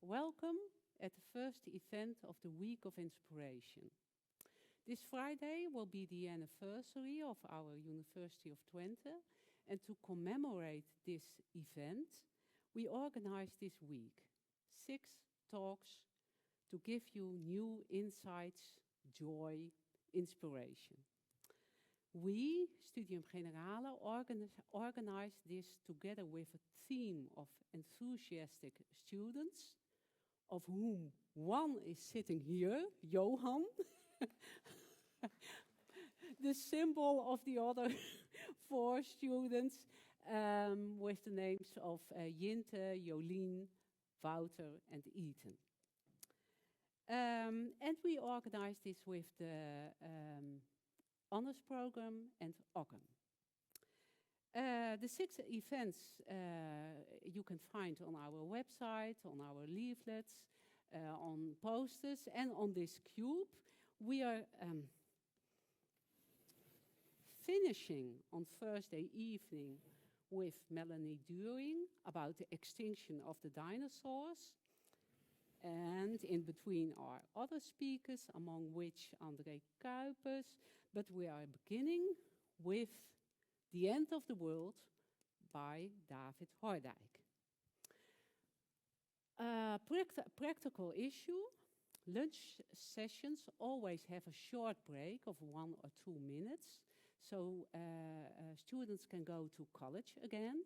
Welcome at the first event of the Week of Inspiration. This Friday will be the anniversary of our University of Twente, and to commemorate this event, we organized this week 6 talks to give you new insights, joy, inspiration. We, Studium Generale, organized this together with a team of enthusiastic students, of whom one is sitting here, Johan, the symbol of the other 4 students, with the names of Jinte, Jolien, Wouter and Ethan. And we organized this with the honors program and Ocken. The 6 events you can find on our website, on our leaflets, on posters and on this cube. We are finishing on Thursday evening with Melanie During about the extinction of the dinosaurs. And in between are other speakers, among which André Kuipers. But we are beginning with The End of the World by David Hordijk. Practical issue. Lunch sessions always have a short break of 1 or 2 minutes. So students can go to college again,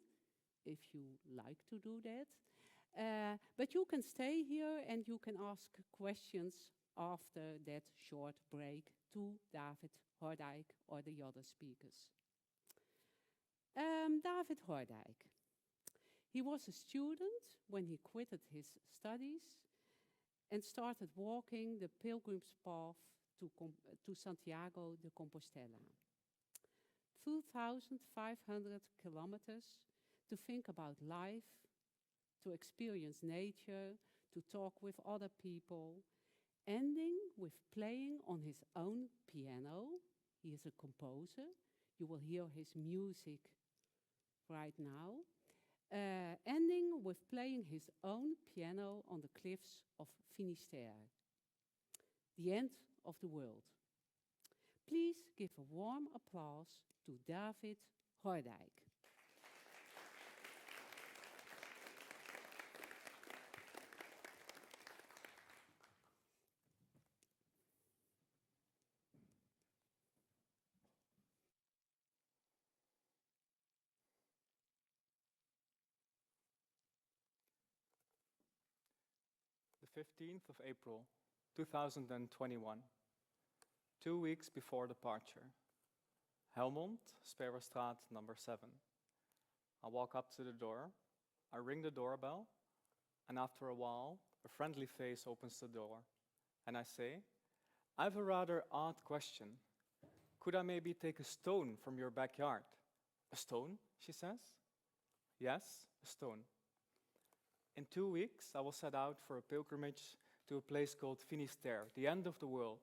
if you like to do that. But you can stay here and you can ask questions after that short break to David Hordijk or the other speakers. David Hordijk. He was a student when he quitted his studies and started walking the pilgrim's path to Santiago de Compostella. 2,500 kilometers to think about life, to experience nature, to talk with other people, ending with playing on his own piano. He is a composer. You will hear his music right now. Ending with playing his own piano on the cliffs of Finisterre. The end of the world. Please give a warm applause to David Hordijk. The 15th of April, 2021, 2 weeks before departure. Helmond, Sperenstraat number 7. I walk up to the door, I ring the doorbell, and after a while, a friendly face opens the door. And I say, I have a rather odd question. Could I maybe take a stone from your backyard? A stone, she says. Yes, a stone. In 2 weeks, I will set out for a pilgrimage to a place called Finisterre, the end of the world.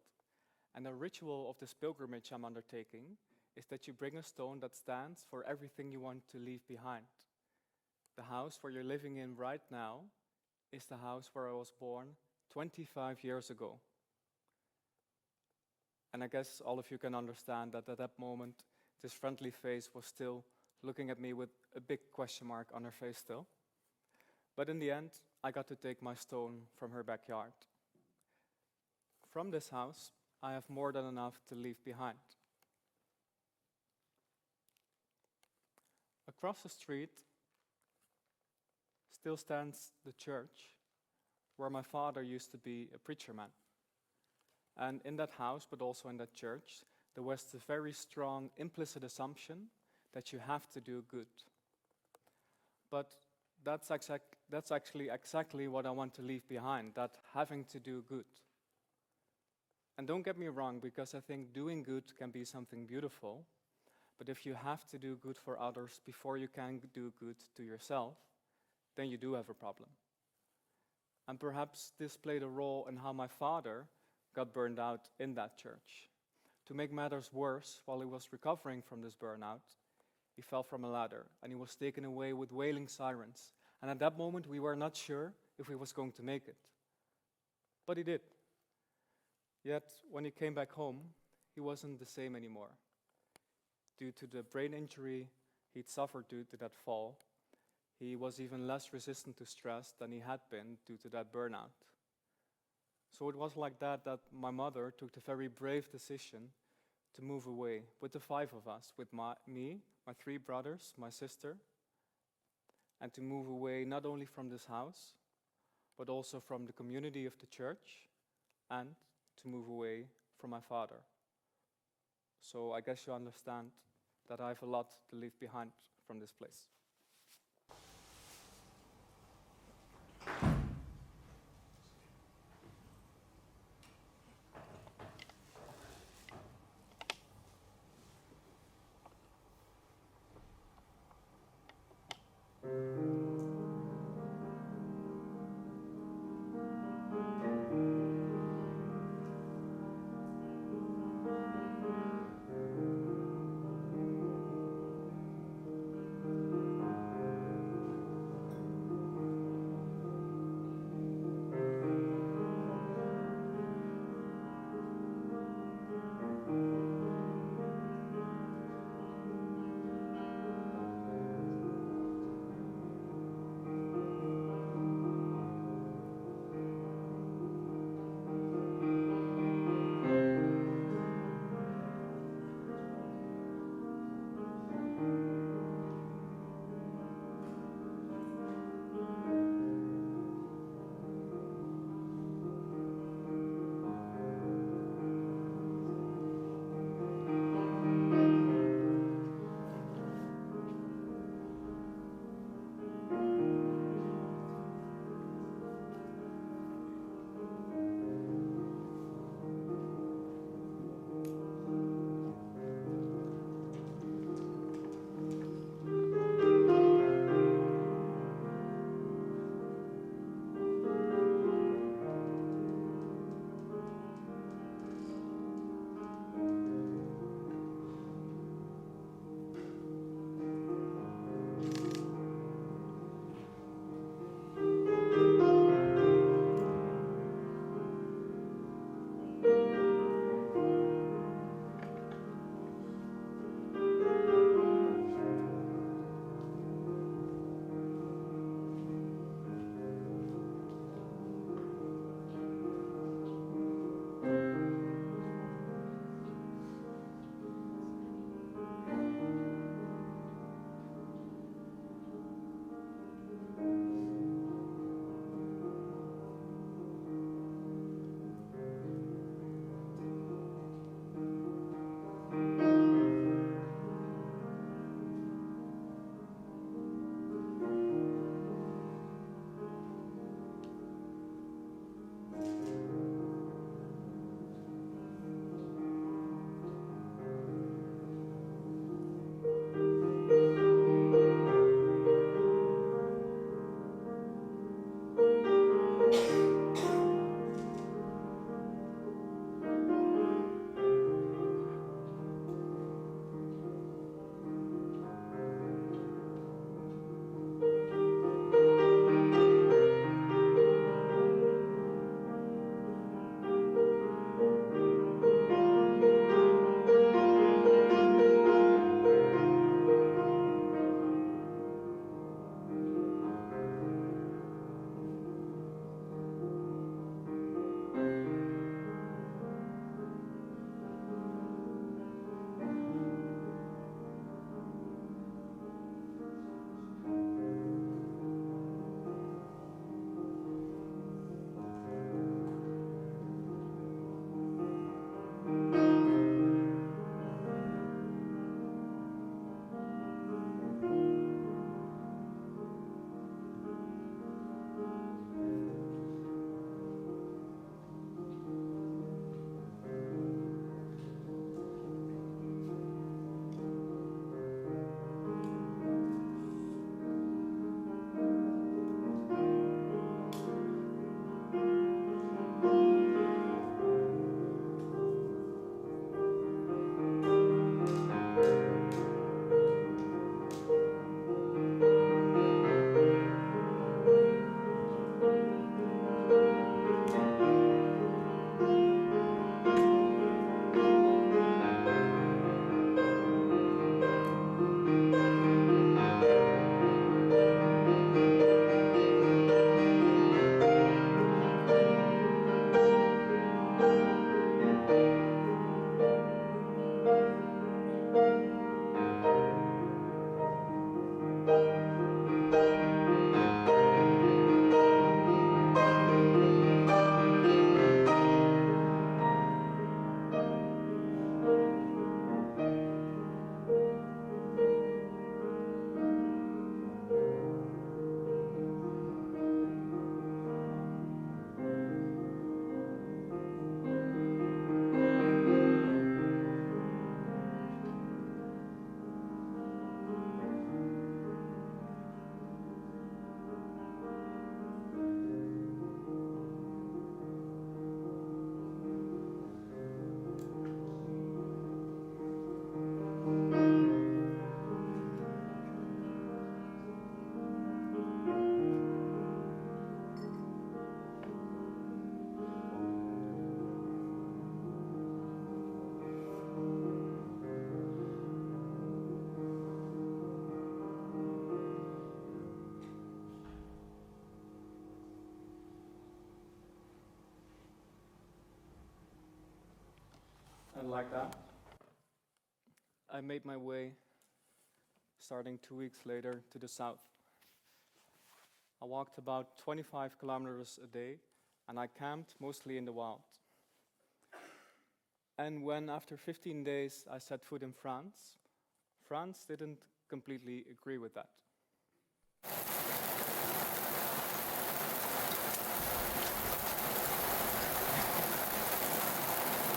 And the ritual of this pilgrimage I'm undertaking is that you bring a stone that stands for everything you want to leave behind. The house where you're living in right now is the house where I was born 25 years ago. And I guess all of you can understand that at that moment, this friendly face was still looking at me with a big question mark on her face still. But in the end, I got to take my stone from her backyard. From this house, I have more than enough to leave behind. Across the street still stands the church where my father used to be a preacher man. And in that house, but also in that church, there was the very strong implicit assumption that you have to do good. But that's actually exactly what I want to leave behind, that having to do good. And don't get me wrong, because I think doing good can be something beautiful, but if you have to do good for others before you can do good to yourself, then you do have a problem. And perhaps this played a role in how my father got burned out in that church. To make matters worse, while he was recovering from this burnout, he fell from a ladder and he was taken away with wailing sirens. And at that moment, we were not sure if he was going to make it. But he did. Yet, when he came back home, he wasn't the same anymore. Due to the brain injury he'd suffered due to that fall, he was even less resistant to stress than he had been due to that burnout. So it was like that my mother took the very brave decision to move away with the 5 of us, with me, my 3 brothers, my sister, and to move away not only from this house, but also from the community of the church, and to move away from my father. So I guess you understand that I have a lot to leave behind from this place. like that. I made my way, starting 2 weeks later, to the south. I walked about 25 kilometers a day, and I camped mostly in the wild. And when, after 15 days, I set foot in France, France didn't completely agree with that.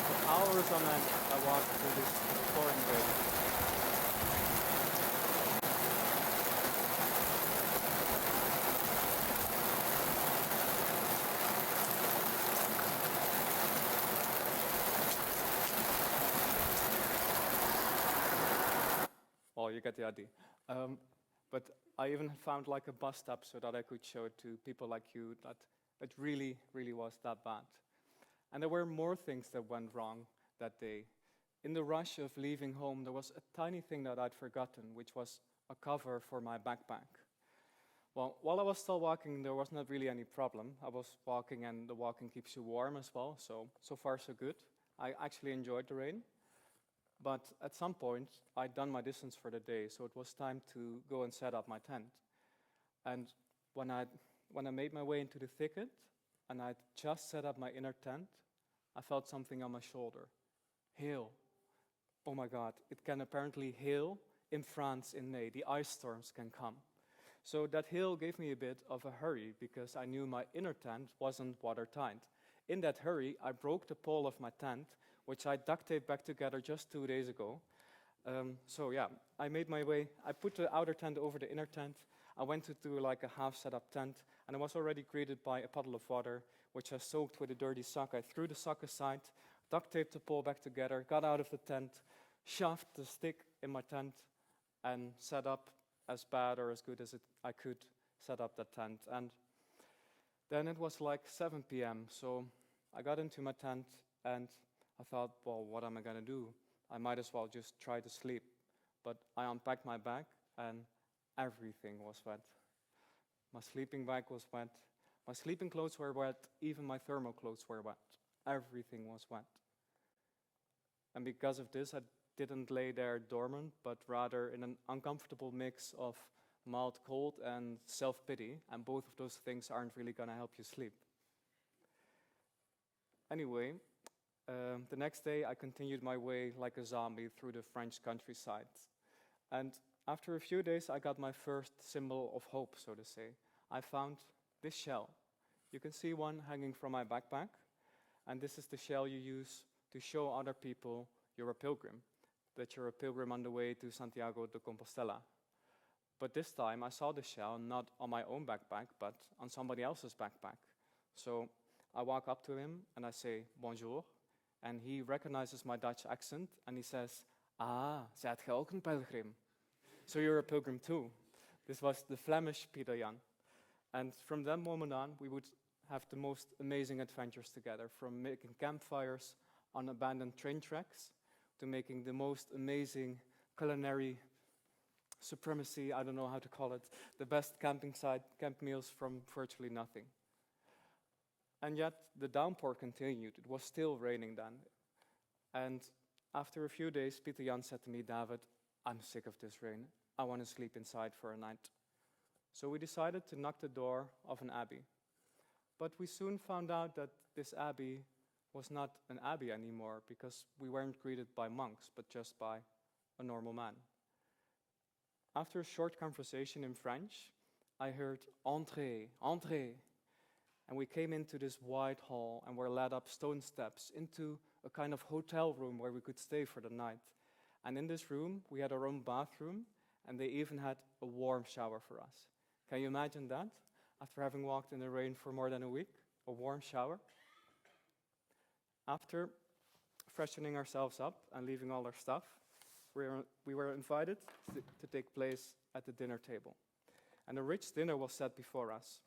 For hours on end, I walked through this pouring rain. Well, you get the idea. But I even found like a bus stop so that I could show it to people like you that it really, really was that bad. And there were more things that went wrong that day. In the rush of leaving home, there was a tiny thing that I'd forgotten, which was a cover for my backpack. Well, while I was still walking, there was not really any problem. I was walking, and the walking keeps you warm as well, so far so good. I actually enjoyed the rain. But at some point, I'd done my distance for the day, so it was time to go and set up my tent. And when I made my way into the thicket, and I'd just set up my inner tent, I felt something on my shoulder. Hail. Oh my God, it can apparently hail in France in May. The ice storms can come. So that hail gave me a bit of a hurry, because I knew my inner tent wasn't watertight. In that hurry, I broke the pole of my tent, which I duct taped back together just 2 days ago. So yeah, I made my way. I put the outer tent over the inner tent. I went to do like a half set up tent, and I was already greeted by a puddle of water, which I soaked with a dirty sock. I threw the sock aside, duct taped the pole back together, got out of the tent, shoved the stick in my tent, and set up as bad or as good as I could set up that tent. And then it was like 7 p.m., so I got into my tent, and I thought, well, what am I going to do? I might as well just try to sleep. But I unpacked my bag, and everything was wet. My sleeping bag was wet. My sleeping clothes were wet. Even my thermal clothes were wet. Everything was wet. And because of this, I didn't lay there dormant, but rather in an uncomfortable mix of mild cold and self-pity. And both of those things aren't really going to help you sleep. Anyway, the next day, I continued my way like a zombie through the French countryside. And after a few days, I got my first symbol of hope, so to say. I found this shell. You can see one hanging from my backpack. And this is the shell you use to show other people you're a pilgrim, that you're a pilgrim on the way to Santiago de Compostella. But this time, I saw the shell not on my own backpack, but on somebody else's backpack. So I walk up to him, and I say, bonjour. And he recognizes my Dutch accent, and he says, zijt gij ook een pilgrim? So you're a pilgrim too. This was the Flemish Pieter Jan. And from that moment on, we would have the most amazing adventures together, from making campfires on abandoned train tracks, to making the most amazing culinary supremacy, I don't know how to call it, the best camp meals from virtually nothing. And yet, the downpour continued. It was still raining then. And after a few days, Pieter Jan said to me, David, I'm sick of this rain. I want to sleep inside for a night. So we decided to knock the door of an abbey. But we soon found out that this abbey was not an abbey anymore, because we weren't greeted by monks, but just by a normal man. After a short conversation in French, I heard, entrez, entrez. And we came into this wide hall and were led up stone steps into a kind of hotel room where we could stay for the night. And in this room, we had our own bathroom, and they even had a warm shower for us. Can you imagine that? After having walked in the rain for more than a week, a warm shower. After freshening ourselves up and leaving all our stuff, we were invited to take place at the dinner table. And a rich dinner was set before us.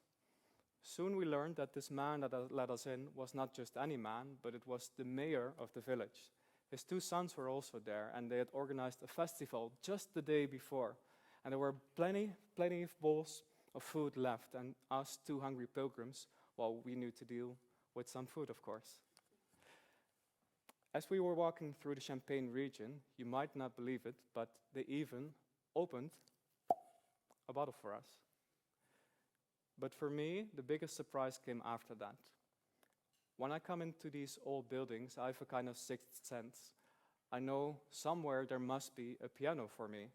Soon we learned that this man that let us in was not just any man, but it was the mayor of the village. His 2 sons were also there, and they had organized a festival just the day before. And there were plenty of bowls of food left, and us 2 hungry pilgrims, well, we knew to deal with some food, of course. As we were walking through the Champagne region, you might not believe it, but they even opened a bottle for us. But for me, the biggest surprise came after that. When I come into these old buildings, I have a kind of sixth sense. I know somewhere there must be a piano for me.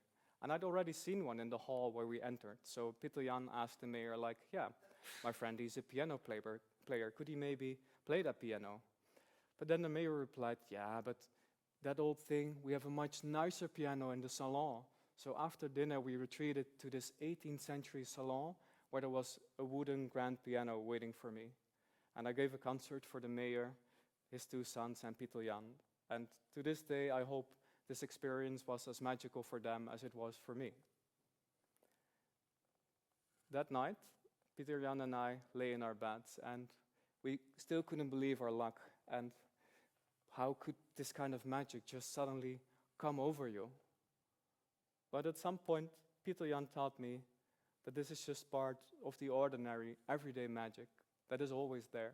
And I'd already seen one in the hall where we entered. So Peter Jan asked the mayor, like, yeah, my friend, he's a piano player. Could he maybe play that piano? But then the mayor replied, yeah, but that old thing, we have a much nicer piano in the salon. So after dinner, we retreated to this 18th century salon where there was a wooden grand piano waiting for me. And I gave a concert for the mayor, his two sons, and Peter Jan. And to this day, I hope this experience was as magical for them as it was for me. That night, Peter Jan and I lay in our beds, and we still couldn't believe our luck. And how could this kind of magic just suddenly come over you? But at some point, Peter Jan taught me that this is just part of the ordinary, everyday magic that is always there.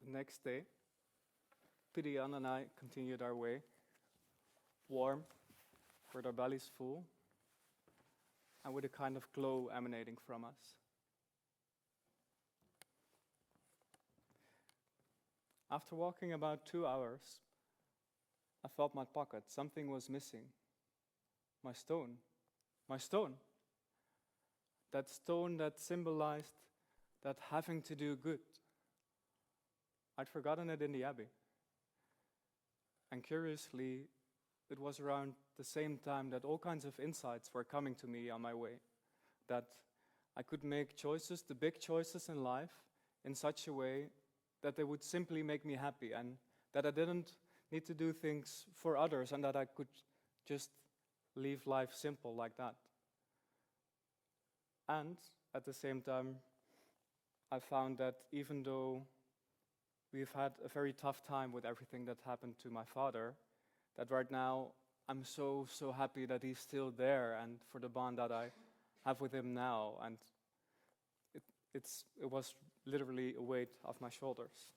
The next day, Pidian and I continued our way, warm, with our bellies full, and with a kind of glow emanating from us. After walking about 2 hours, I felt my pocket. Something was missing. My stone. My stone. That stone that symbolized that having to do good. I'd forgotten it in the abbey. And curiously, it was around the same time that all kinds of insights were coming to me on my way. That I could make choices, the big choices in life, in such a way that they would simply make me happy, and that I didn't need to do things for others, and that I could just leave life simple like that. And at the same time, I found that even though we've had a very tough time with everything that happened to my father, that right now I'm so happy that he's still there, and for the bond that I have with him now, and it was literally a weight off my shoulders.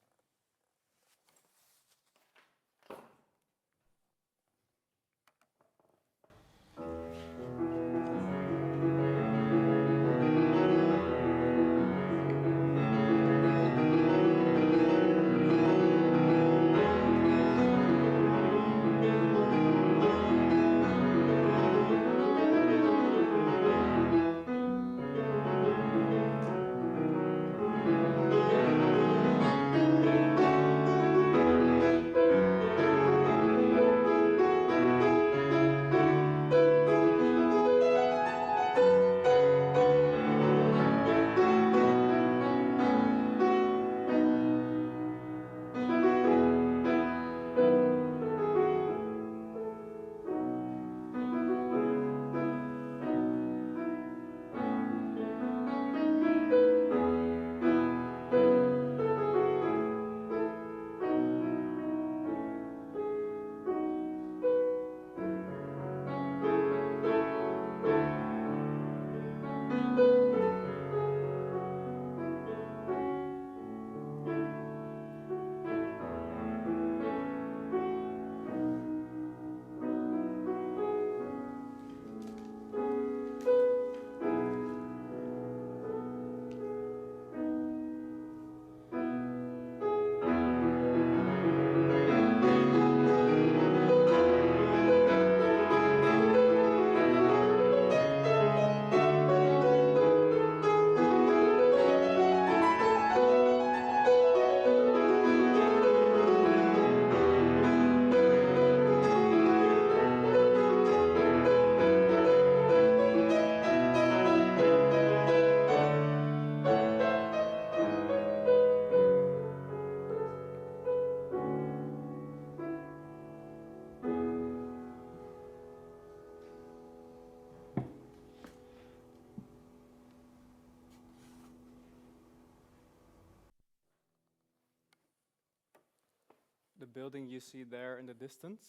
The building you see there in the distance,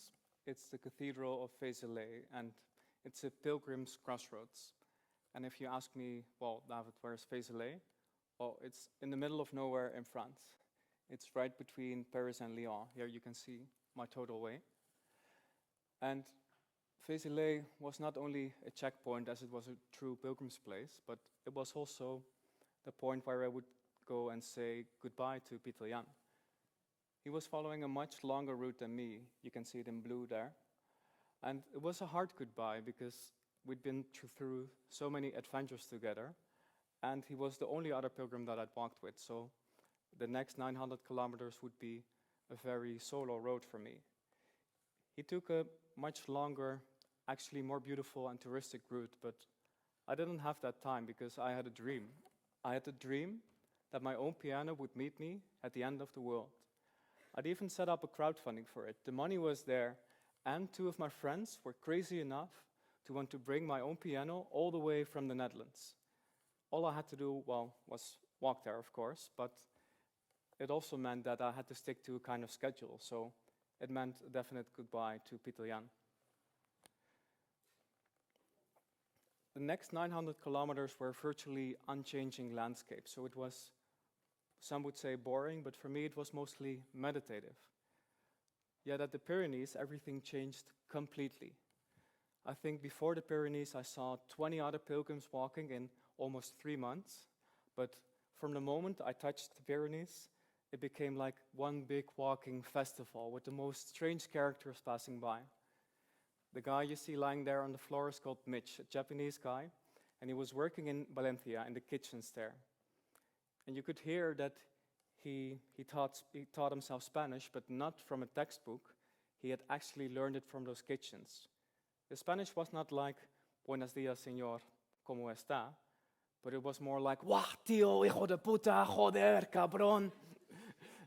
it's the Cathedral of Vézelay, and it's a pilgrim's crossroads. And if you ask me, well, David, where's Vézelay? Well, it's in the middle of nowhere in France. It's right between Paris and Lyon. Here you can see my total way. And Vézelay was not only a checkpoint as it was a true pilgrim's place, but it was also the point where I would go and say goodbye to Pieter Jan. He was following a much longer route than me. You can see it in blue there. And it was a hard goodbye because we'd been through so many adventures together, and he was the only other pilgrim that I'd walked with. So the next 900 kilometers would be a very solo road for me. He took a much longer, actually more beautiful and touristic route, but I didn't have that time because I had a dream. I had a dream that my own piano would meet me at the end of the world. I'd even set up a crowdfunding for it. The money was there, and two of my friends were crazy enough to want to bring my own piano all the way from the Netherlands. All I had to do, well, was walk there, of course, but it also meant that I had to stick to a kind of schedule, so it meant a definite goodbye to Pieter Jan. The next 900 kilometers were virtually unchanging landscapes, so it was Some would say boring, but for me it was mostly meditative. Yet at the Pyrenees, everything changed completely. I think before the Pyrenees, I saw 20 other pilgrims walking in almost 3 months. But from the moment I touched the Pyrenees, it became like one big walking festival with the most strange characters passing by. The guy you see lying there on the floor is called Mitch, a Japanese guy, and he was working in Valencia in the kitchens there. And you could hear that he taught himself Spanish, but not from a textbook. He had actually learned it from those kitchens. The Spanish was not like, buenos días, señor, ¿cómo está? But it was more like, wah, tío, hijo de puta, joder, cabrón.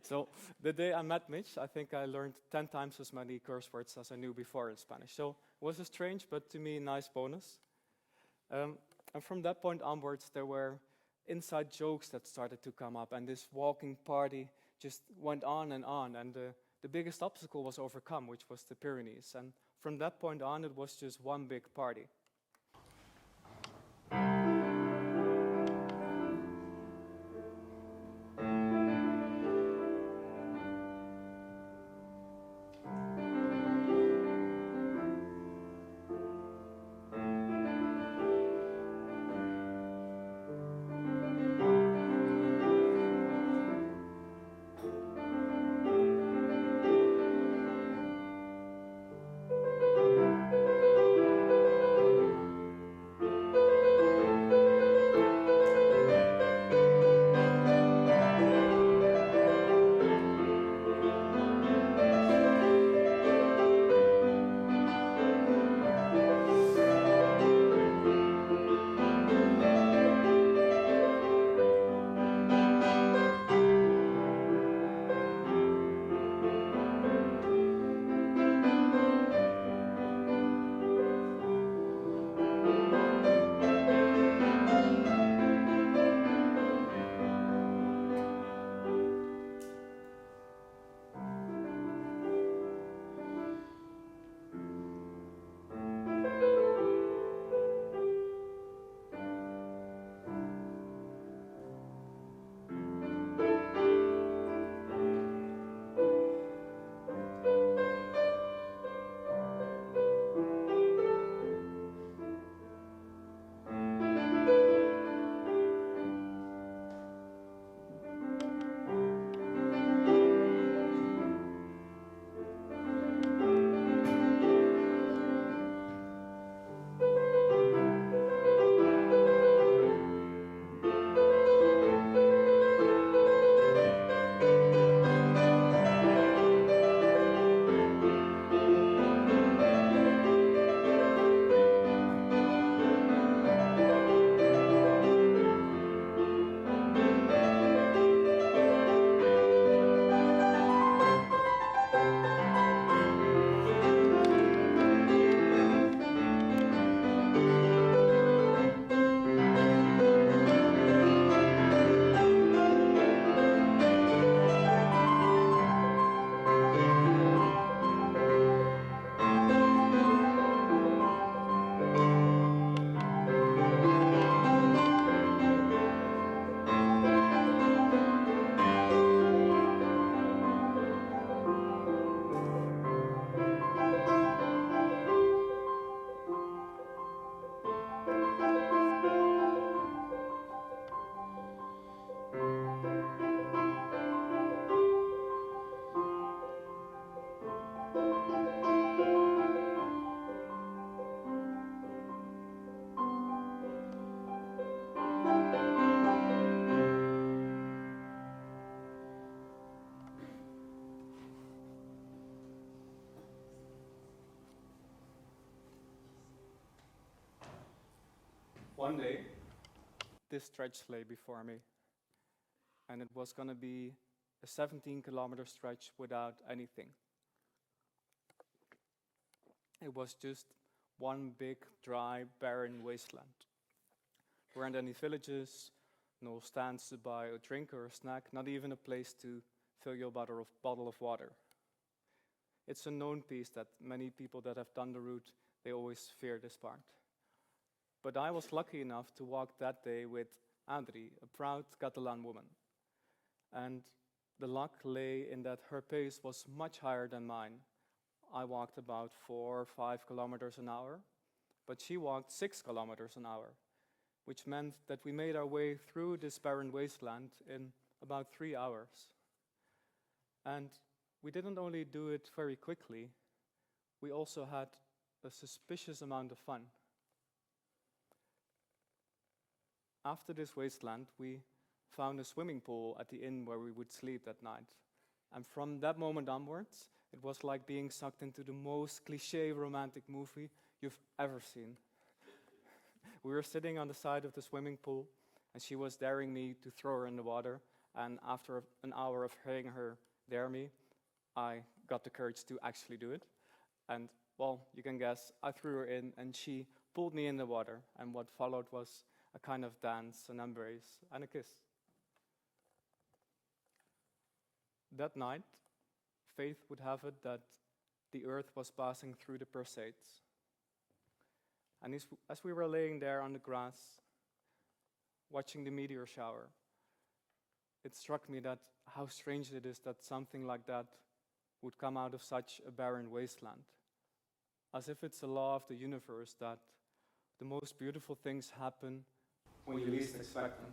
So the day I met Mitch, I think I learned 10 times as many curse words as I knew before in Spanish. So it was a strange, but to me, nice bonus. And from that point onwards, there were inside jokes that started to come up, and this walking party just went on, and the biggest obstacle was overcome, which was the Pyrenees. And from that point on, it was just one big party. One day, this stretch lay before me, and it was going to be a 17-kilometer stretch without anything. It was just one big, dry, barren wasteland. There weren't any villages, no stands to buy a drink or a snack, not even a place to fill your bottle of water. It's a known piece that many people that have done the route, they always fear this part. But I was lucky enough to walk that day with Adri, a proud Catalan woman. And the luck lay in that her pace was much higher than mine. I walked about 4 or 5 kilometers an hour, but she walked 6 kilometers an hour, which meant that we made our way through this barren wasteland in about 3 hours. And we didn't only do it very quickly, we also had a suspicious amount of fun. After this wasteland, we found a swimming pool at the inn where we would sleep that night. And from that moment onwards, it was like being sucked into the most cliché romantic movie you've ever seen. We were sitting on the side of the swimming pool, and she was daring me to throw her in the water. And after an hour of hearing her dare me, I got the courage to actually do it. And, well, you can guess, I threw her in, and she pulled me in the water. And what followed was a kind of dance, an embrace, and a kiss. That night, fate would have it that the earth was passing through the Perseids. And as we were laying there on the grass, watching the meteor shower, it struck me that how strange it is that something like that would come out of such a barren wasteland. As if it's a law of the universe that the most beautiful things happen when you least expect them.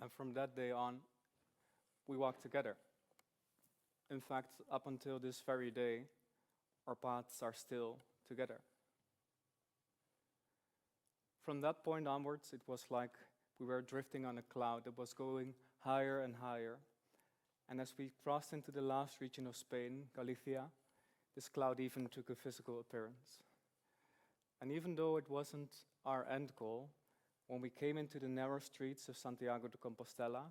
And from that day on, we walked together. In fact, up until this very day, our paths are still together. From that point onwards, it was like we were drifting on a cloud that was going higher and higher. And as we crossed into the last region of Spain, Galicia, this cloud even took a physical appearance. And even though it wasn't our end goal, when we came into the narrow streets of Santiago de Compostella,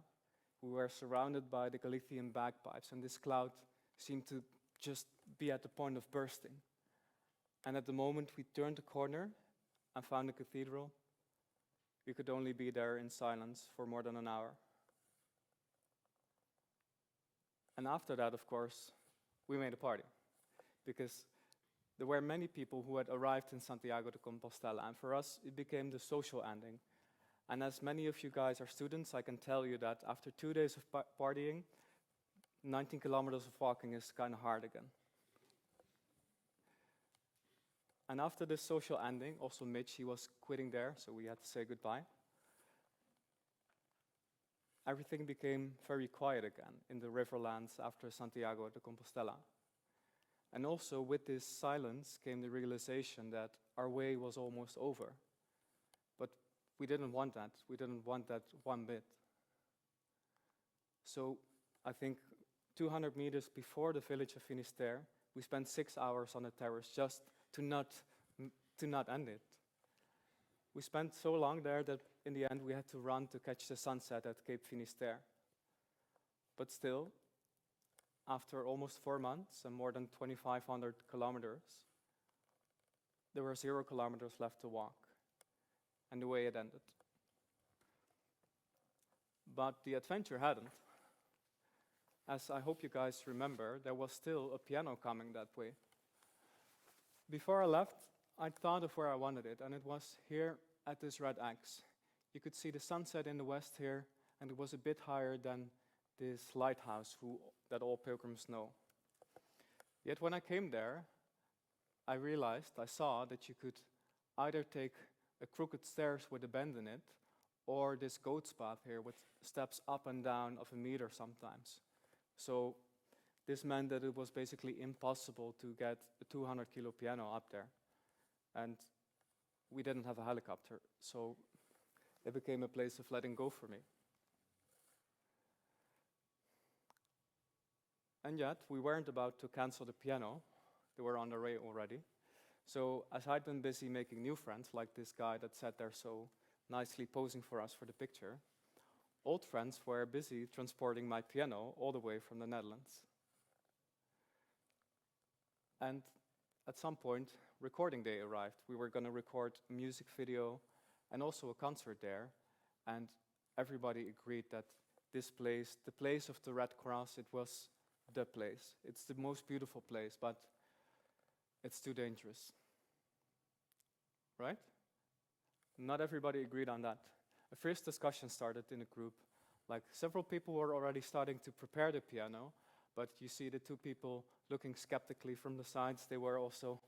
we were surrounded by the Galician bagpipes, and this cloud seemed to just be at the point of bursting. And at the moment we turned the corner and found the cathedral, we could only be there in silence for more than an hour. And after that, of course, we made a party, because there were many people who had arrived in Santiago de Compostela, and for us, it became the social ending. And as many of you guys are students, I can tell you that after 2 days of partying, 19 kilometers of walking is kind of hard again. And after this social ending, also Mitch, he was quitting there, so we had to say goodbye. Everything became very quiet again in the riverlands after Santiago de Compostela. And also with this silence came the realization that our way was almost over. But we didn't want that. We didn't want that one bit. So I think 200 meters before the village of Finisterre, we spent 6 hours on the terrace just to not end it. We spent so long there that in the end we had to run to catch the sunset at Cape Finisterre. But still, after almost 4 months and more than 2,500 kilometers, there were 0 kilometers left to walk, and the way it ended. But the adventure hadn't. As I hope you guys remember, there was still a piano coming that way. Before I left, I thought of where I wanted it, and it was here at this red axe. You could see the sunset in the west here, and it was a bit higher than this lighthouse that all pilgrims know. Yet when I came there, I saw that you could either take a crooked stairs with a bend in it, or this goat's path here with steps up and down of 1 meter sometimes. So this meant that it was basically impossible to get a 200-kilo piano up there. And we didn't have a helicopter, so it became a place of letting go for me. And yet, we weren't about to cancel the piano. They were on the way already. So as I'd been busy making new friends, like this guy that sat there so nicely posing for us for the picture, old friends were busy transporting my piano all the way from the Netherlands. And at some point, recording day arrived. We were going to record a music video and also a concert there. And everybody agreed that this place, the place of the Red Cross, it was the place. It's the most beautiful place, but it's too dangerous. Right? Not everybody agreed on that. A fierce discussion started in a group. Like, several people were already starting to prepare the piano, but you see the two people looking skeptically from the sides. They were also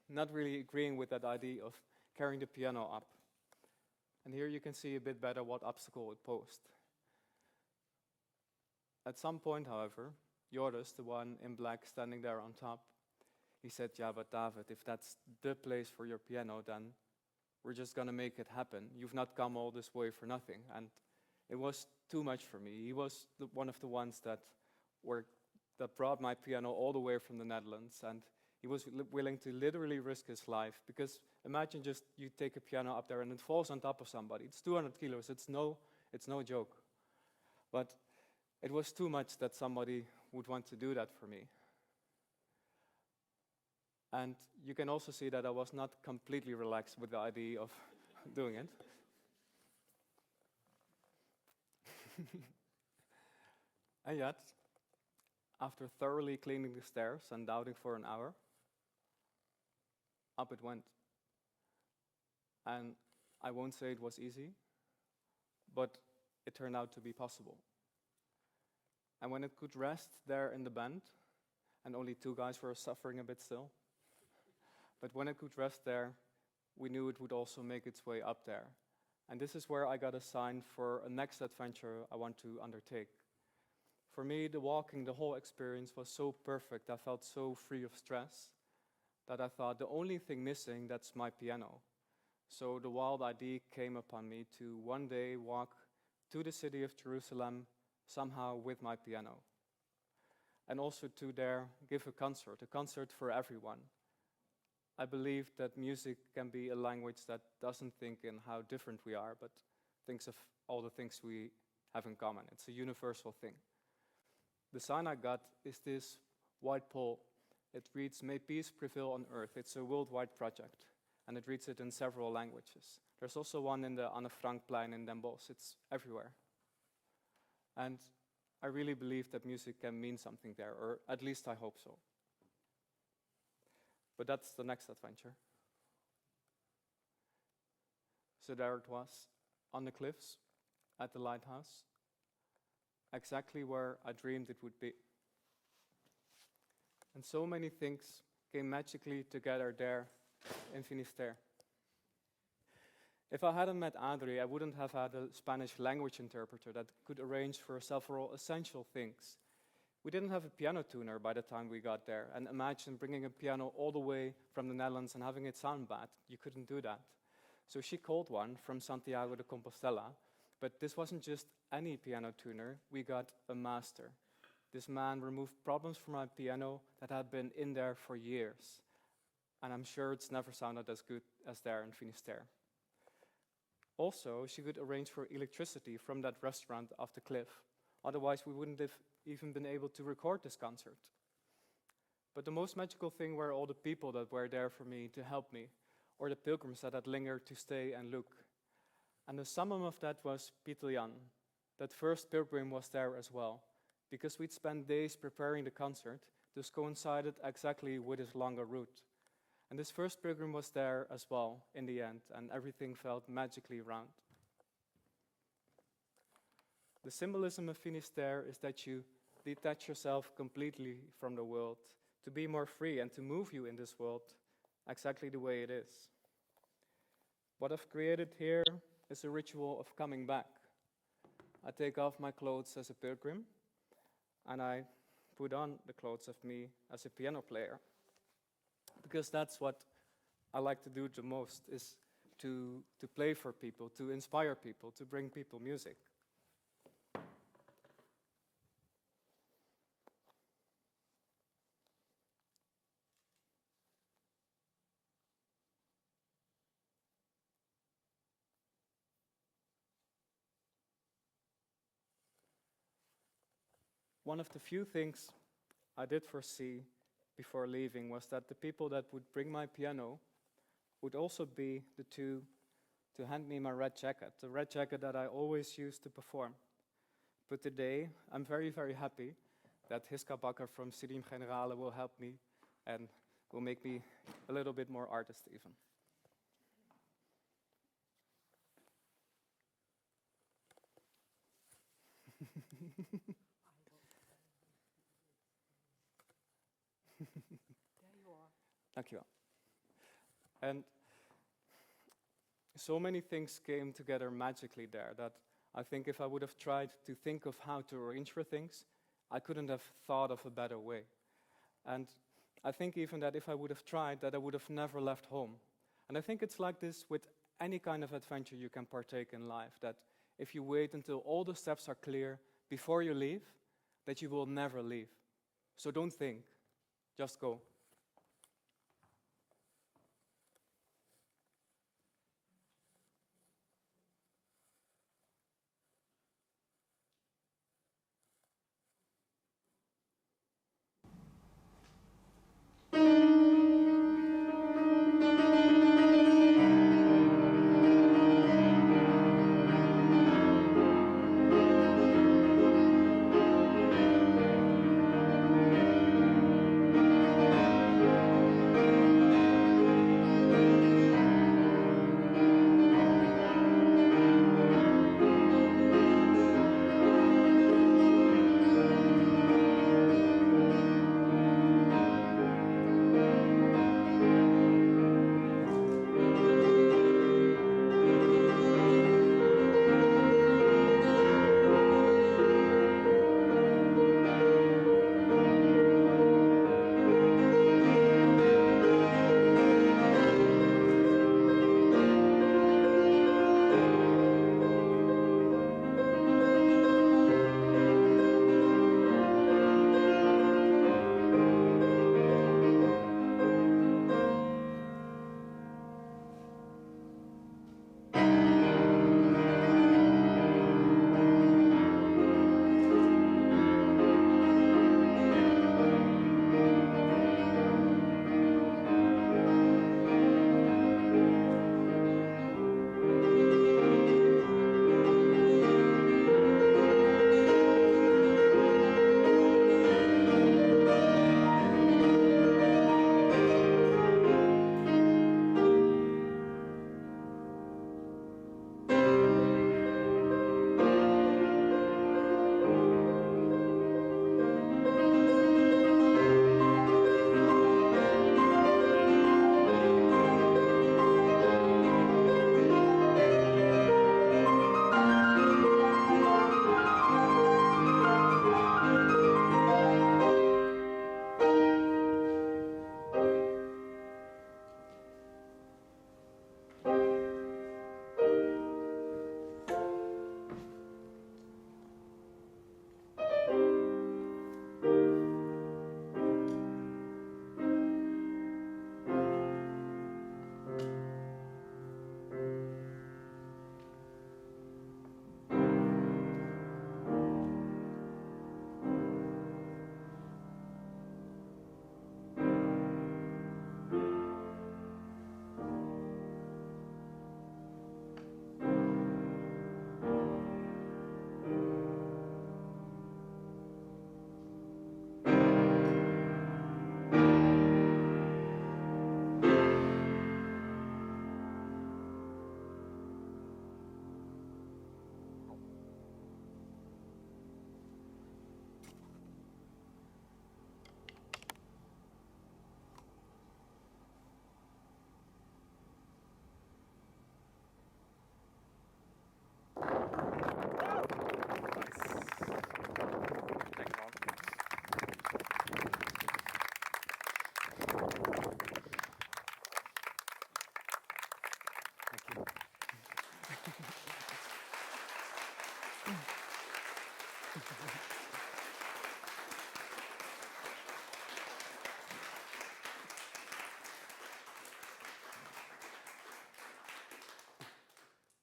not really agreeing with that idea of carrying the piano up. And here you can see a bit better what obstacle it posed. At some point, however, Joris, the one in black standing there on top, he said, "Yeah, but David, if that's the place for your piano, then we're just going to make it happen. You've not come all this way for nothing." And it was too much for me. He was one of the ones that brought my piano all the way from the Netherlands, and he was willing to literally risk his life, because imagine just you take a piano up there and it falls on top of somebody. It's 200 kilos. It's no joke. But it was too much that somebody would want to do that for me. And you can also see that I was not completely relaxed with the idea of doing it. And yet, after thoroughly cleaning the stairs and doubting for an hour, up it went. And I won't say it was easy, but it turned out to be possible. And when it could rest there in the bend, and only 2 guys were suffering a bit still, but when it could rest there, we knew it would also make its way up there. And this is where I got assigned for a next adventure I want to undertake. For me, the whole experience was so perfect. I felt so free of stress that I thought the only thing missing, that's my piano. So the wild idea came upon me to one day walk to the city of Jerusalem somehow with my piano. And also to there give a concert for everyone. I believe that music can be a language that doesn't think in how different we are, but thinks of all the things we have in common. It's a universal thing. The sign I got is this white pole. It reads, "May peace prevail on earth." It's a worldwide project, and it reads it in several languages. There's also one in the Anne Frankplein in Den Bosch. It's everywhere. And I really believe that music can mean something there, or at least I hope so. But that's the next adventure. So there it was, on the cliffs, at the lighthouse, exactly where I dreamed it would be. And so many things came magically together there in Finisterre. If I hadn't met Adri, I wouldn't have had a Spanish language interpreter that could arrange for several essential things. We didn't have a piano tuner by the time we got there, and imagine bringing a piano all the way from the Netherlands and having it sound bad. You couldn't do that. So she called one from Santiago de Compostella, But this wasn't just any piano tuner, we got a master. This man removed problems from my piano that had been in there for years. And I'm sure it's never sounded as good as there in Finisterre. Also, she could arrange for electricity from that restaurant off the cliff. Otherwise, we wouldn't have even been able to record this concert. But the most magical thing were all the people that were there for me to help me, or the pilgrims that had lingered to stay and look. And the summum of that was Pieter Jan. That first pilgrim was there as well, because we'd spent days preparing the concert. This coincided exactly with his longer route. And this first pilgrim was there as well in the end, and everything felt magically round. The symbolism of Finisterre is that you detach yourself completely from the world, to be more free and to move you in this world exactly the way it is. What I've created here is a ritual of coming back. I take off my clothes as a pilgrim, and I put on the clothes of me as a piano player. Because that's what I like to do the most, is to play for people, to inspire people, to bring people music. One of the few things I did foresee before leaving was that the people that would bring my piano would also be the two to hand me my red jacket, the red jacket that I always use to perform. But today, I'm very, very happy that Hiska Bakker from Studium Generale will help me and will make me a little bit more artist even. Dankjewel. And so many things came together magically there that I think if I would have tried to think of how to arrange for things, I couldn't have thought of a better way. And I think even that if I would have tried, that I would have never left home. And I think it's like this with any kind of adventure you can partake in life, that if you wait until all the steps are clear before you leave, that you will never leave. So don't think, just go.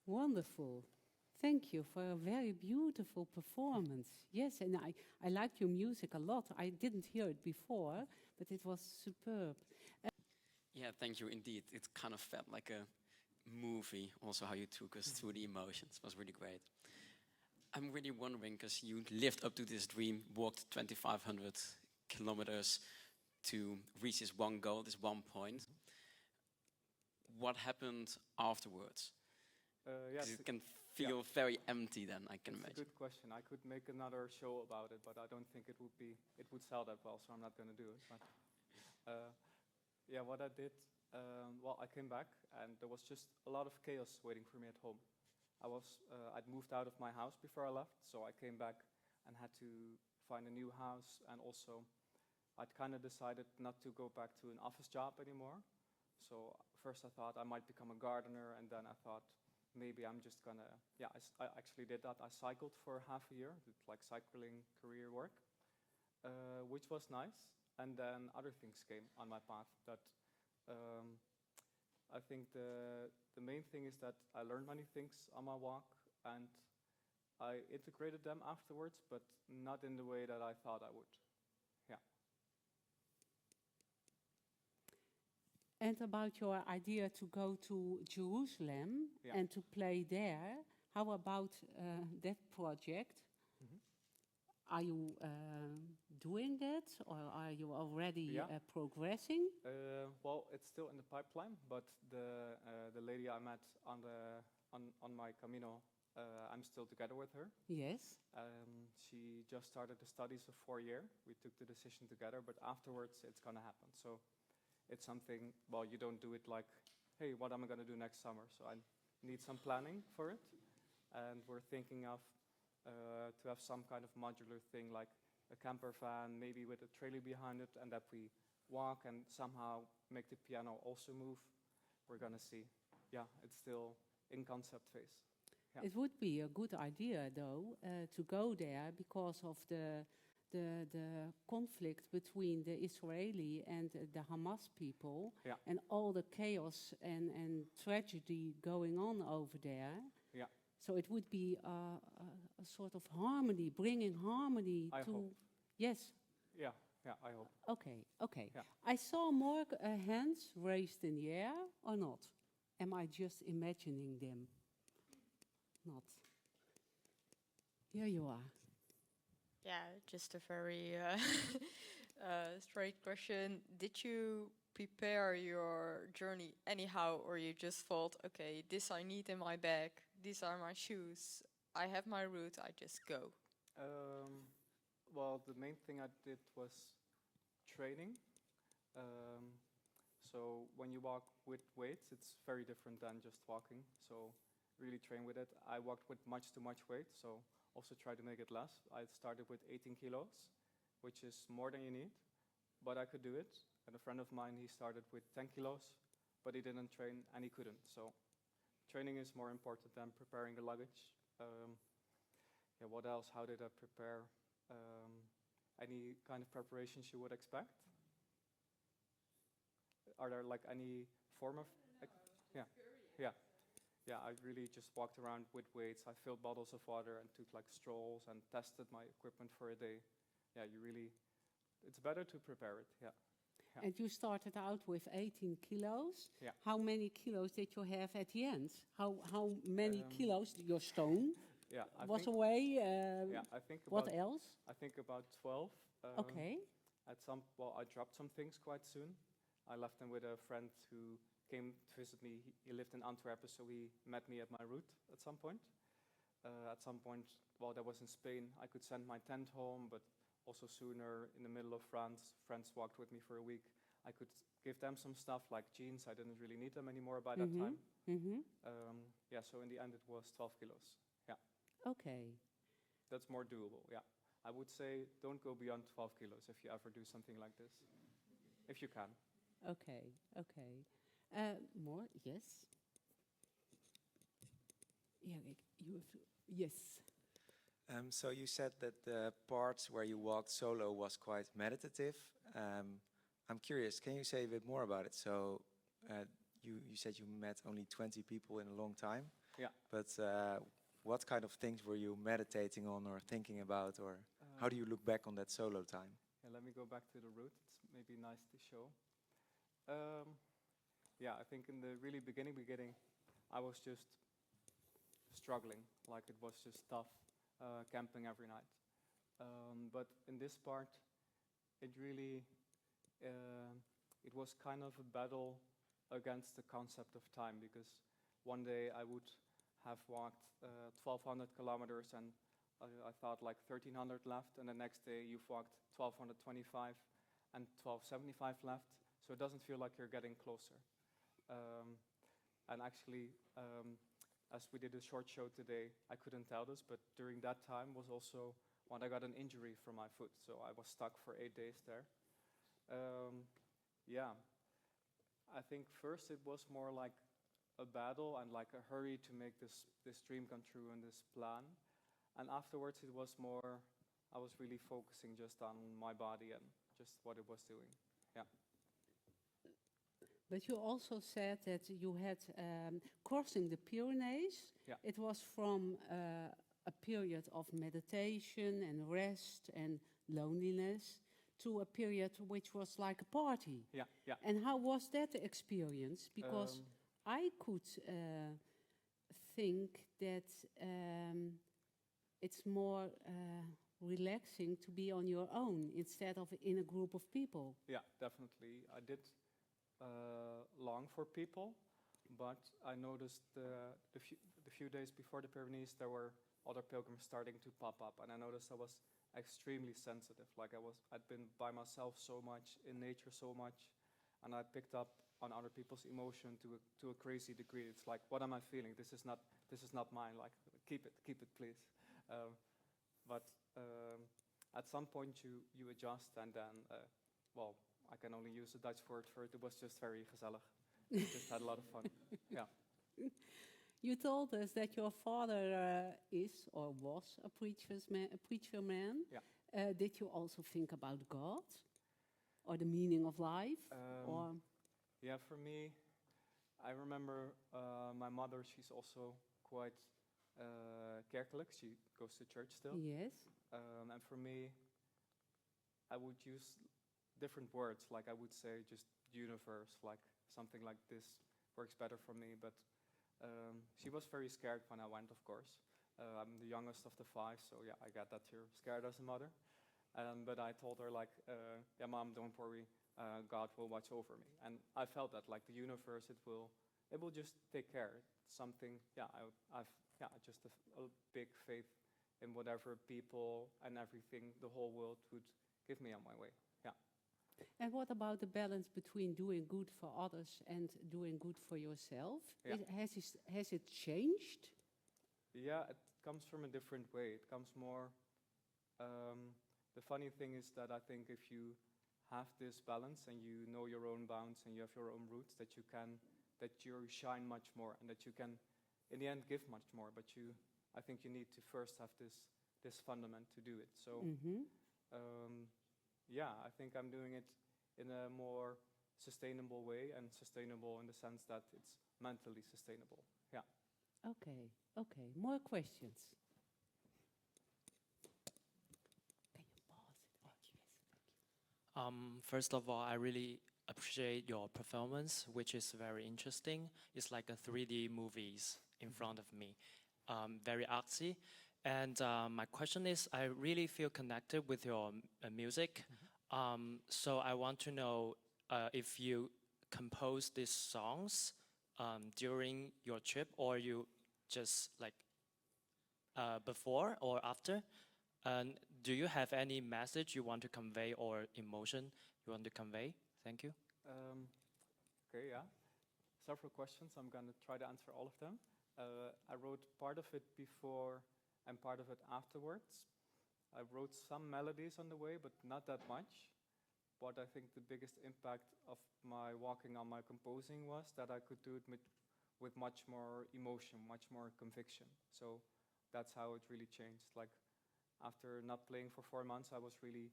Wonderful. Thank you for a very beautiful performance. Yes, and I liked your music a lot. I didn't hear it before, but it was superb. Yeah, thank you indeed. It kind of felt like a movie, also how you took us through the emotions. It was really great. I'm really wondering, because you lived up to this dream, walked 2,500 kilometers to reach this one goal, this one point. What happened afterwards? Yes, 'Cause it can feel very empty then, I can it's a imagine. good question. I could make another show about it, but I don't think it would sell that well, so I'm not going to do it. But yeah, what I did, well, I came back and there was just a lot of chaos waiting for me at home. I'd moved out of my house before I left, so I came back and had to find a new house, and also I'd kind of decided not to go back to an office job anymore. So first I thought I might become a gardener, and then I thought maybe I'm just gonna, yeah, I actually did that. I cycled for half a year, did like cycling career work, which was nice. And then other things came on my path that I think the main thing is that I learned many things on my walk, and I integrated them afterwards, but not in the way that I thought I would. Yeah. And about your idea to go to Jerusalem Yeah. and to play there, how about that project? Mhm. Are you doing that, or are you already Yeah. progressing? Well, it's still in the pipeline, but the lady I met on my Camino, I'm still together with her. Yes. She just started the studies of 4 year. We took the decision together, but afterwards it's gonna happen. So it's something, well, you don't do it like, hey, what am I gonna do next summer? So I need some planning for it, and we're thinking of to have some kind of modular thing, like a camper van, maybe with a trailer behind it, and that we walk and somehow make the piano also move. We're gonna see. Yeah, it's still in concept phase. Yeah. It would be a good idea, though, to go there because of the conflict between the Israeli and the Hamas people, Yeah. and all the chaos and tragedy going on over there. Yeah. So it would be a sort of harmony, bringing harmony I to. hope. Yes. Yeah, yeah, I hope. Okay. Okay. Yeah. I saw more hands raised in the air, or not? Am I just imagining them? Not. Here you are. Yeah, just a very straight question. Did you prepare your journey anyhow, or you just thought, okay, this I need in my bag, these are my shoes, I have my route, I just go? Well, the main thing I did was training. So when you walk with weights, it's very different than just walking. So really train with it. I walked with much too much weight, so also try to make it less. I started with 18 kilos, which is more than you need, but I could do it. And a friend of mine, he started with 10 kilos, but he didn't train and he couldn't. So training is more important than preparing the luggage. Yeah, what else? How did I prepare? Any kind of preparations you would expect? Are there like any form of? Yeah, yeah, yeah. I really just walked around with weights. I filled bottles of water and took like strolls and tested my equipment for a day. Yeah, it's better to prepare it. Yeah. Yeah. And you started out with 18 kilos. Yeah. How many kilos did you have at the end? How many kilos? Your stone Yeah, was away. Yeah, I think What about, else? I think about 12. Okay. I dropped some things quite soon. I left them with a friend who came to visit me. He lived in Antwerp, so he met me at my route at some point. While I was in Spain, I could send my tent home, but also sooner in the middle of France, friends walked with me for a week. I could give them some stuff like jeans. I didn't really need them anymore by that time. Yeah, so in the end it was 12 kilos. Yeah. Okay. That's more doable, yeah. I would say don't go beyond 12 kilos if you ever do something like this, if you can. Okay. Okay. More? Yes. Yeah. You have to. Yes. So you said that the parts where you walked solo was quite meditative. I'm curious, can you say a bit more about it? So you said you met only 20 people in a long time. Yeah. But what kind of things were you meditating on or thinking about, or how do you look back on that solo time? Yeah, let me go back to the route. It's maybe nice to show. Yeah, I think in the really beginning, I was just struggling. Like it was just tough, camping every night. But in this part, it really, it was kind of a battle against the concept of time, because one day I would have walked 1,200 kilometers and I thought like 1,300 left, and the next day you've walked 1,225 and 1,275 left, so it doesn't feel like you're getting closer. And actually, as we did a short show today, I couldn't tell this, but during that time was also when I got an injury from my foot, so I was stuck for 8 days there. Yeah, I think first it was more like a battle and like a hurry to make this dream come true and this plan. And afterwards it was more, I was really focusing just on my body and just what it was doing. Yeah. But you also said that you had crossing the Pyrenees. Yeah. It was from a period of meditation and rest and loneliness to a period which was like a party. Yeah, yeah. And how was that experience? Because I could think that it's more relaxing to be on your own instead of in a group of people. Yeah, definitely. I did long for people, but I noticed the few days before the Pyrenees there were other pilgrims starting to pop up, and I noticed I was extremely sensitive. Like I'd been by myself so much, in nature so much, and I picked up on other people's emotion to a crazy degree. It's like, what am I feeling? This is not mine. Like, keep it, please. But at some point you adjust, and then, well, I can only use the Dutch word for it. It was just very gezellig. We just had a lot of fun. Yeah. You told us that your father is or was a preacher man. Yeah. Did you also think about God or the meaning of life? Or Yeah, for me, I remember my mother. She's also quite kerkelijk. She goes to church still. yes. And for me, I would use different words. Like I would say just universe, like something like this works better for me. But she was very scared when I went, of course. I'm the youngest of the 5, so yeah, I got that you're scared as a mother. But I told her like, yeah, Mom, don't worry, God will watch over me. And I felt that like the universe, it will just take care. It's something, yeah, I've just a big faith in whatever people and everything the whole world would give me on my way. Yeah. And what about the balance between doing good for others and doing good for yourself? Yeah. Has it changed? Yeah, it comes from a different way. It comes more. The funny thing is that I think if you have this balance and you know your own bounds and you have your own roots, that you shine much more and that you can, in the end, give much more. But I think you need to first have this fundament to do it. So, yeah, I think I'm doing it in a more sustainable way, and sustainable in the sense that it's mentally sustainable. Yeah. Okay. More questions? Can you pause it? Oh, yes. Thank you. First of all, I really appreciate your performance, which is very interesting. It's like a 3D movies in front of me, very artsy. And my question is, I really feel connected with your music. So I want to know if you compose these songs during your trip, or you just like before or after. And do you have any message you want to convey or emotion you want to convey? Thank you. Okay, yeah. Several questions. I'm going to try to answer all of them. I wrote part of it before and part of it afterwards. I wrote some melodies on the way, but not that much. What I think the biggest impact of my walking on my composing was that I could do it with much more emotion, much more conviction. So that's how it really changed. Like after not playing for 4 months, I was really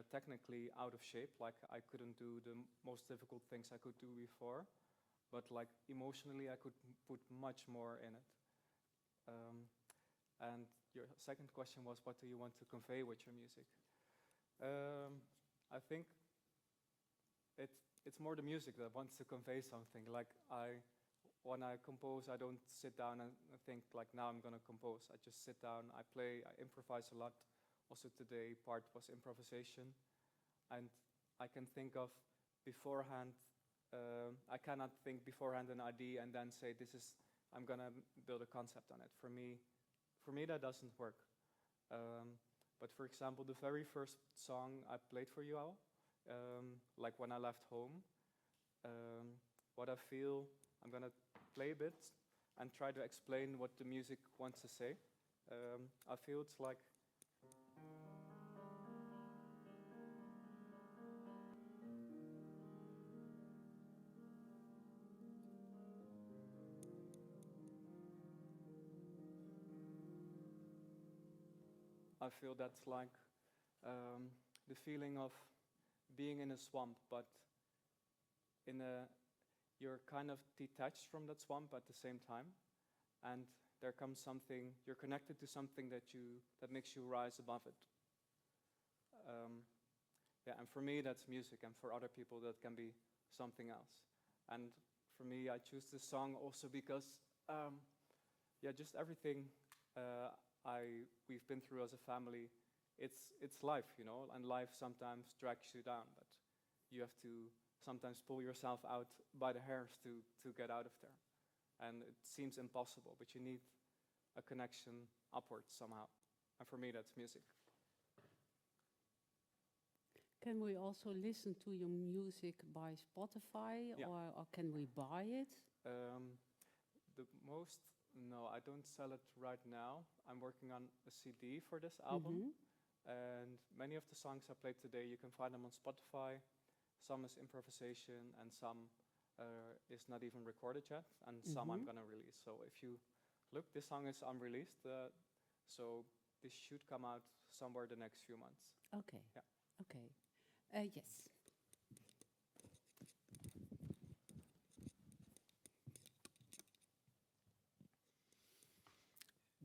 technically out of shape. Like I couldn't do the most difficult things I could do before, but like emotionally I could put much more in it. And your second question was, what do you want to convey with your music? I think it's more the music that wants to convey something. Like when I compose, I don't sit down and think like, now I'm gonna compose. I just sit down, I play, I improvise a lot. Also today, part was improvisation. And I can think of beforehand, I cannot think beforehand an idea and then say, I'm gonna build a concept on it. For me that doesn't work. But for example, the very first song I played for you all, like when I left home, what I feel, I'm gonna play a bit and try to explain what the music wants to say. I feel it's like, I feel that's like the feeling of being in a swamp, but you're kind of detached from that swamp at the same time, and there comes something, you're connected to something that makes you rise above it. Yeah, and for me that's music, and for other people that can be something else. And for me, I choose this song also because, just everything we've been through as a family, it's life, and life sometimes drags you down, but you have to sometimes pull yourself out by the hairs to get out of there. And it seems impossible, but you need a connection upwards somehow. And for me, that's music. Can we also listen to your music by Spotify, Yeah. or can we buy it? No, I don't sell it right now. I'm working on a CD for this album. And many of the songs I played today, you can find them on Spotify. Some is improvisation, and some is not even recorded yet, and some I'm gonna release. So if you look, this song is unreleased, so this should come out somewhere the next few months. Okay. Yeah. Okay. Yes.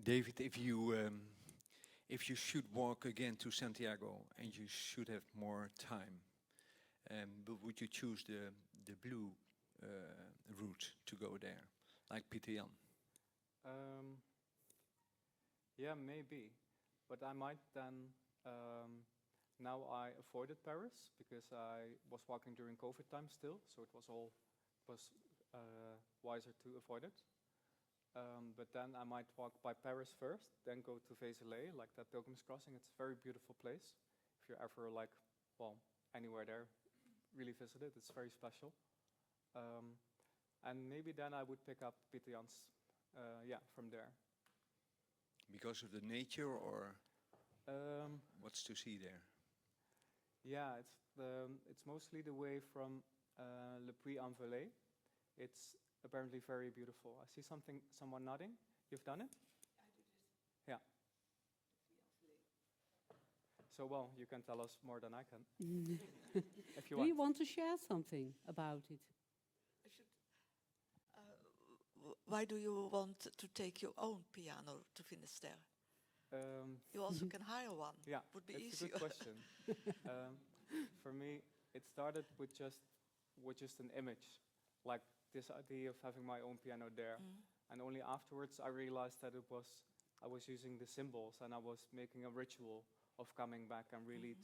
David, if you should walk again to Santiago and you should have more time, but would you choose the blue route to go there, like Peter Jan? Yeah, maybe, but I might then. Now I avoided Paris because I was walking during COVID time still, so it was wiser to avoid it. But then I might walk by Paris first, then go to Vézelay, like that pilgrim's crossing. It's a very beautiful place. If you're ever anywhere there, really visit it. It's very special. And maybe then I would pick up Peter Jan's, from there. Because of the nature, or what's to see there? Yeah, it's mostly the way from Le Puy-en-Velay. It's apparently very beautiful. I see someone nodding. You've done it? I did it. Yeah. So, well, you can tell us more than I can. If you Do want. you want to share something about it? I should, why do you want to take your own piano to Finisterre? You also can hire one. Yeah, Would be it's easier. a good question. For me, it started with just an image, like this idea of having my own piano there. And only afterwards I realized that I was using the symbols, and I was making a ritual of coming back and really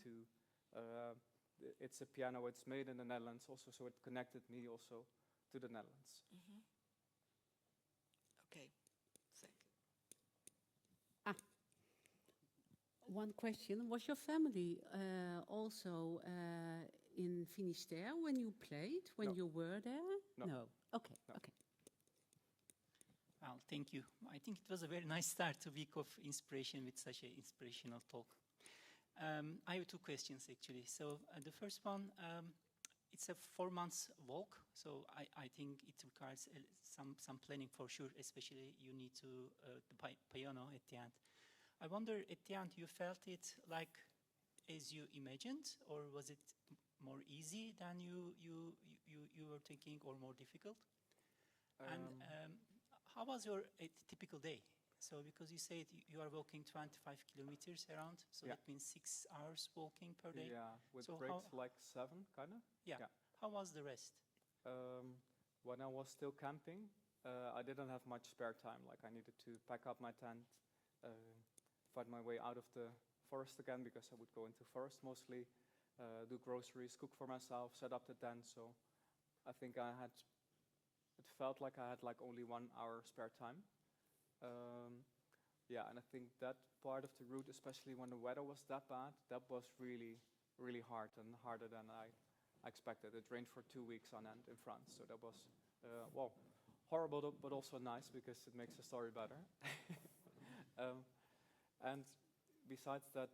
it's a piano, it's made in the Netherlands also, so it connected me also to the Netherlands. Okay, thank you. One question. Was your family also in Finisterre when you played, when No. you were there? No. Okay, No. okay. Well, thank you. I think it was a very nice start to week of inspiration with such an inspirational talk. I have two questions actually. So the first one, it's a 4 months walk, so I think it requires some planning for sure. Especially you need to the piano at the end. I wonder, at the end, you felt it like as you imagined, or was it more easy than you were thinking, or more difficult? And how was your typical day? So because you said you are walking 25 kilometers around, so Yeah. that means 6 hours walking per day. Yeah, with So breaks like 7, kind of. Yeah. Yeah. How was the rest? When I was still camping, I didn't have much spare time. Like I needed to pack up my tent, find my way out of the forest again because I would go into forest mostly, do groceries, cook for myself, set up the tent. So I think it felt like I had like only 1 hour spare time. Yeah, and I think that part of the route, especially when the weather was that bad, that was really, really hard and harder than I expected. It rained for 2 weeks on end in France, so that was, well, horrible, but also nice because it makes the story better. And besides that,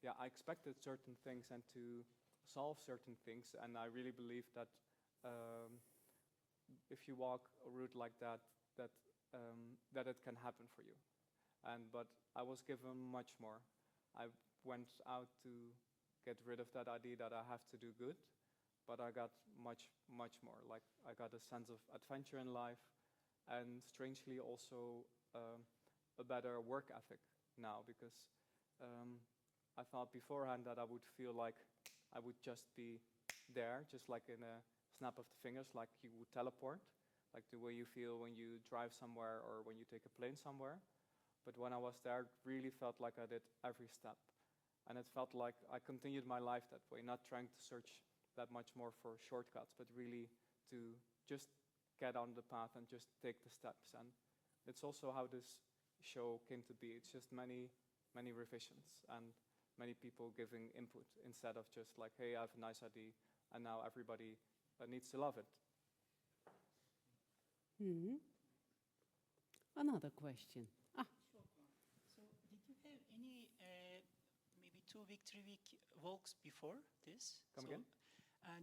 yeah, I expected certain things and to solve certain things, and I really believe that if you walk a route like that, that it can happen for you. But I was given much more. I went out to get rid of that idea that I have to do good, but I got much, much more. Like I got a sense of adventure in life, and strangely also a better work ethic now, because I thought beforehand that I would feel like I would just be there, just like in a snap of the fingers, like you would teleport, like the way you feel when you drive somewhere or when you take a plane somewhere. But when I was there, it really felt like I did every step. And it felt like I continued my life that way, not trying to search that much more for shortcuts, but really to just get on the path and just take the steps. And it's also how this show came to be. It's just many, many revisions and many people giving input instead of just like, hey, I have a nice idea, and now everybody needs to love it. Another question. Short one. So did you have any maybe 2-week, 3-week walks before this? Come again?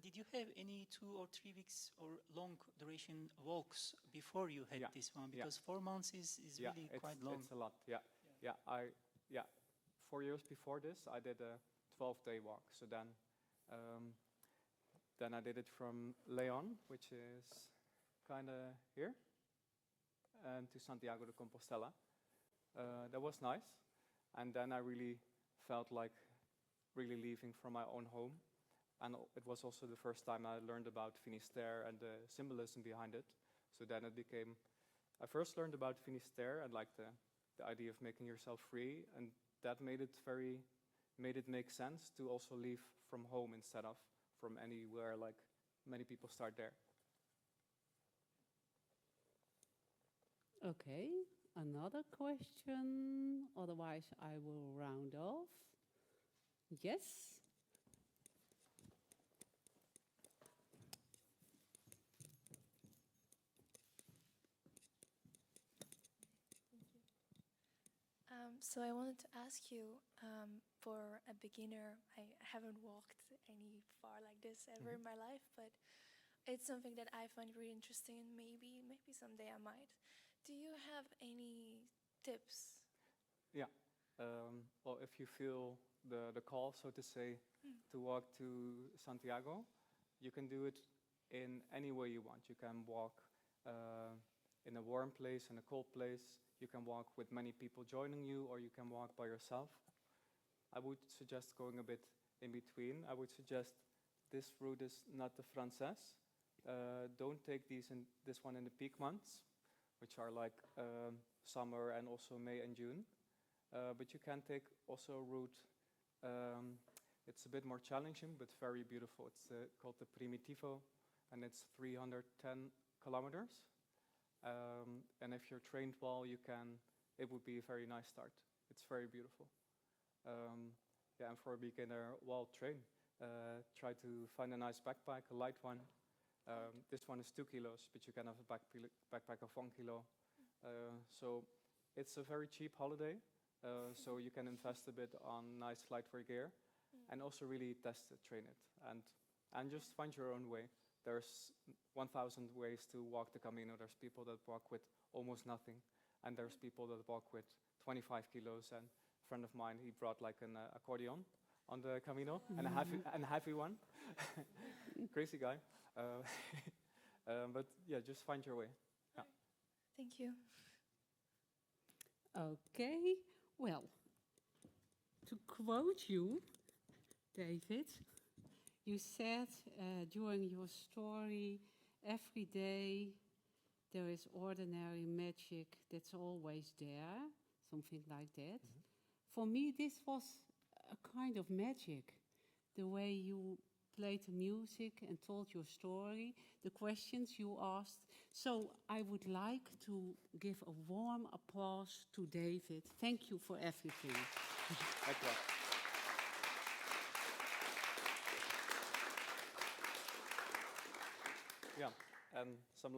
Did you have any 2 or 3 weeks or long duration walks before you had this one? Because 4 months is really quite long. It's a lot. Yeah. 4 years before this, I did a 12-day walk. So then I did it from Leon, which is kind of here, and to Santiago de Compostella. That was nice. And then I really felt like really leaving from my own home. And it was also the first time I learned about Finisterre and the symbolism behind it. So then it became, I first learned about Finisterre and like the idea of making yourself free, and that made it make sense to also leave from home instead of from anywhere, like many people start there. Okay, another question, otherwise I will round off. Yes? So I wanted to ask you, for a beginner, I haven't walked any far like this ever in my life, but it's something that I find really interesting, and maybe someday I might. Do you have any tips? Yeah. Well, if you feel the call, so to say, to walk to Santiago, you can do it in any way you want. You can walk in a warm place, in a cold place. You can walk with many people joining you, or you can walk by yourself. I would suggest going a bit in between. I would suggest this route is not the Frances. Don't take this one in the peak months, which are like summer and also May and June. But you can take also a route, it's a bit more challenging, but very beautiful. It's called the Primitivo, and it's 310 kilometers. And if you're trained well, it would be a very nice start. It's very beautiful. And for a beginner, well, train. Try to find a nice backpack, a light one. This one is 2 kilos, but you can have a backpack of 1 kilo. So it's a very cheap holiday. So you can invest a bit on nice lightweight gear, and also really test it, train it, and just find your own way. There's 1,000 ways to walk the Camino. There's people that walk with almost nothing, and there's people that walk with 25 kilos. And a friend of mine, he brought like an accordion on the Camino, and a heavy one. Crazy guy. But yeah, just find your way. Yeah. Thank you. Okay, well, to quote you, David, you said during your story, every day there is ordinary magic that's always there, something like that. For me, this was a kind of magic, the way you played the music and told your story, the questions you asked. So I would like to give a warm applause to David. Thank you for everything. Thank you. Ja, en some